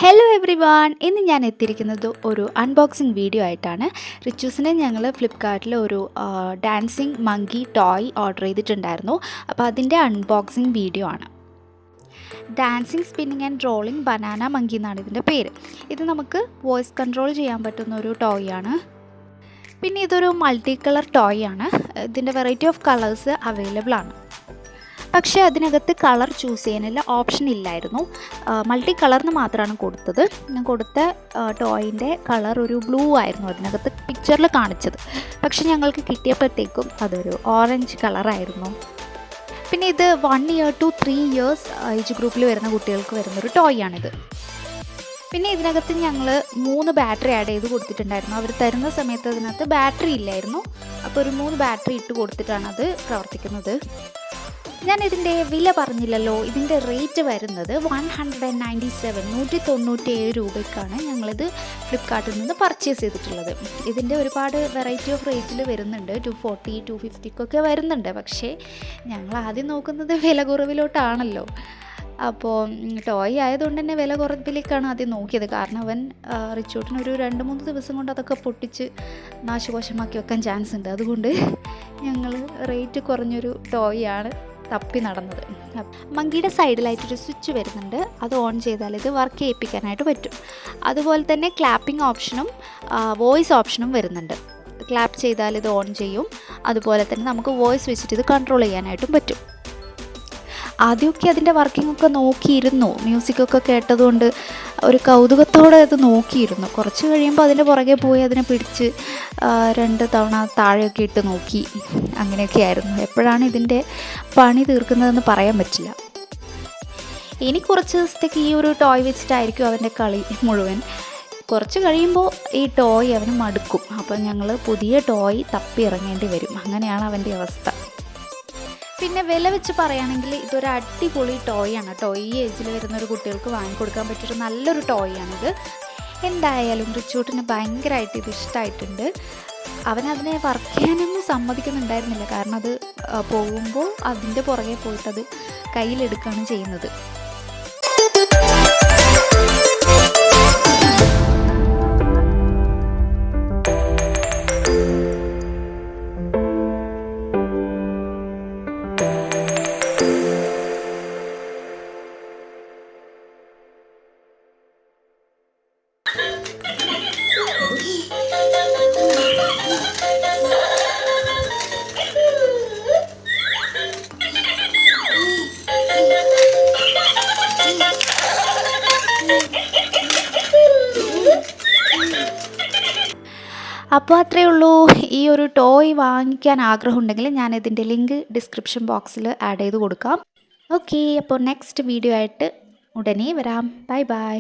Hello every one, ഇന്ന് ഞാൻ എത്തിയിരിക്കുന്നത് ഒരു അൺബോക്സിങ് വീഡിയോ ആയിട്ടാണ്. റിച്ചൂസിനെ ഞങ്ങൾ ഫ്ലിപ്കാർട്ടിൽ ഒരു ഡാൻസിങ് മങ്കി ടോയ് ഓർഡർ ചെയ്തിട്ടുണ്ടായിരുന്നു. അപ്പോൾ അതിൻ്റെ അൺബോക്സിങ് വീഡിയോ ആണ്. Dancing spinning and rolling banana monkey എന്നാണ് ഇതിൻ്റെ പേര്. ഇത് നമുക്ക് വോയിസ് കൺട്രോൾ ചെയ്യാൻ പറ്റുന്ന ഒരു ടോയ് ആണ്. പിന്നെ ഇതൊരു മൾട്ടി കളർ ടോയ് ആണ്. ഇതിൻ്റെ വെറൈറ്റി ഓഫ് കളേഴ്സ് അവൈലബിൾ ആണ്. പക്ഷേ അതിനകത്ത് കളർ ചൂസ് ചെയ്യാനുള്ള ഓപ്ഷൻ ഇല്ലായിരുന്നു. മൾട്ടി കളറിന് മാത്രമാണ് കൊടുത്തത്. ഞാൻ കൊടുത്ത ടോയിൻ്റെ കളർ ഒരു ബ്ലൂ ആയിരുന്നു അതിനകത്ത് പിക്ചറിൽ കാണിച്ചത്. പക്ഷേ ഞങ്ങൾക്ക് കിട്ടിയപ്പോഴത്തേക്കും അതൊരു ഓറഞ്ച് കളറായിരുന്നു. പിന്നെ ഇത് 1 year to 3 years ഏജ് ഗ്രൂപ്പിൽ വരുന്ന കുട്ടികൾക്ക് വരുന്നൊരു ടോയ് ആണിത്. പിന്നെ ഇതിനകത്ത് ഞങ്ങൾ 3 ബാറ്ററി ആഡ് ചെയ്ത് കൊടുത്തിട്ടുണ്ടായിരുന്നു. അവർ തരുന്ന സമയത്ത് അതിനകത്ത് ബാറ്ററി ഇല്ലായിരുന്നു. അപ്പോൾ ഒരു 3 ബാറ്ററി ഇട്ട് കൊടുത്തിട്ടാണ് അത് പ്രവർത്തിക്കുന്നത്. ഞാൻ ഇതിൻ്റെ വില പറഞ്ഞില്ലല്ലോ. ഇതിൻ്റെ റേറ്റ് വരുന്നത് 197 രൂപയ്ക്കാണ് ഞങ്ങളിത് ഫ്ലിപ്കാർട്ടിൽ നിന്ന് പർച്ചേസ് ചെയ്തിട്ടുള്ളത്. ഇതിൻ്റെ ഒരുപാട് വെറൈറ്റി ഓഫ് റേറ്റിൽ വരുന്നുണ്ട്. 240 250 വരുന്നുണ്ട്. പക്ഷേ ഞങ്ങൾ ആദ്യം നോക്കുന്നത് വില കുറവിലോട്ടാണല്ലോ. അപ്പോൾ ടോയ് ആയതുകൊണ്ട് തന്നെ വില കുറവിലേക്കാണ് ആദ്യം നോക്കിയത്. കാരണം അവൻ റിച്ചൂട്ടിനൊരു 2-3 ദിവസം കൊണ്ട് അതൊക്കെ പൊട്ടിച്ച് നാശകോശമാക്കി വെക്കാൻ ചാൻസ് ഉണ്ട്. അതുകൊണ്ട് ഞങ്ങൾ റേറ്റ് കുറഞ്ഞൊരു ടോയ് ആണ് തപ്പി നടന്നത്. മങ്കിയുടെ സൈഡിലായിട്ടൊരു സ്വിച്ച് വരുന്നുണ്ട്. അത് ഓൺ ചെയ്താൽ ഇത് വർക്ക് ചെയ്യിപ്പിക്കാനായിട്ട് പറ്റും. അതുപോലെ തന്നെ ക്ലാപ്പിംഗ് ഓപ്ഷനും വോയിസ് ഓപ്ഷനും വരുന്നുണ്ട്. ക്ലാപ്പ് ചെയ്താൽ ഇത് ഓൺ ചെയ്യും. അതുപോലെ തന്നെ നമുക്ക് വോയിസ് വെച്ചിട്ട് ഇത് കൺട്രോൾ ചെയ്യാനായിട്ടും പറ്റും. ആദ്യമൊക്കെ അതിൻ്റെ വർക്കിംഗ് ഒക്കെ നോക്കിയിരുന്നു. മ്യൂസിക്കൊക്കെ കേട്ടതുകൊണ്ട് ഒരു കൗതുകത്തോടെ അത് നോക്കിയിരുന്നു. കുറച്ച് കഴിയുമ്പോൾ അതിൻ്റെ പുറകെ പോയി അതിനെ പിടിച്ച് 2 തവണ താഴെയൊക്കെ ഇട്ട് നോക്കി. അങ്ങനെയൊക്കെ ആയിരുന്നു. എപ്പോഴാണ് ഇതിൻ്റെ പണി തീർക്കുന്നതെന്ന് പറയാൻ പറ്റില്ല. ഇനി കുറച്ച് ദിവസത്തേക്ക് ഈ ഒരു ടോയ് വെച്ചിട്ടായിരിക്കും അവൻ്റെ കളി മുഴുവൻ. കുറച്ച് കഴിയുമ്പോൾ ഈ ടോയ് അവന് മടുക്കും. അപ്പോൾ ഞങ്ങൾ പുതിയ ടോയ് തപ്പി ഇറങ്ങേണ്ടി വരും. അങ്ങനെയാണ് അവൻ്റെ അവസ്ഥ. പിന്നെ വില വെച്ച് പറയുകയാണെങ്കിൽ ഇതൊരു അടിപൊളി ടോയ് ആണ് കേട്ടോ. ഈ ഏജിൽ വരുന്നൊരു കുട്ടികൾക്ക് വാങ്ങിക്കൊടുക്കാൻ പറ്റിയൊരു നല്ലൊരു ടോയ് ആണിത്. എന്തായാലും റിച്ചൂട്ടിന് ഭയങ്കരമായിട്ട് ഇത് ഇഷ്ടമായിട്ടുണ്ട്. അവനതിനെ വർക്ക് ചെയ്യാനൊന്നും സമ്മതിക്കുന്നുണ്ടായിരുന്നില്ല. കാരണം അത് പോകുമ്പോൾ അതിൻ്റെ പുറകെ പോയിട്ടത് കയ്യിലെടുക്കുകയാണ് ചെയ്യുന്നത്. അപ്പോൾ അത്രയേ ഉള്ളൂ. ഈ ഒരു ടോയ് വാങ്ങിക്കാൻ ആഗ്രഹമുണ്ടെങ്കിൽ ഞാൻ ഇതിൻ്റെ ലിങ്ക് ഡിസ്ക്രിപ്ഷൻ ബോക്സിൽ ആഡ് ചെയ്ത് കൊടുക്കാം. ഓക്കെ, അപ്പോൾ നെക്സ്റ്റ് വീഡിയോ ആയിട്ട് ഉടനെ വരാം. Bye bye.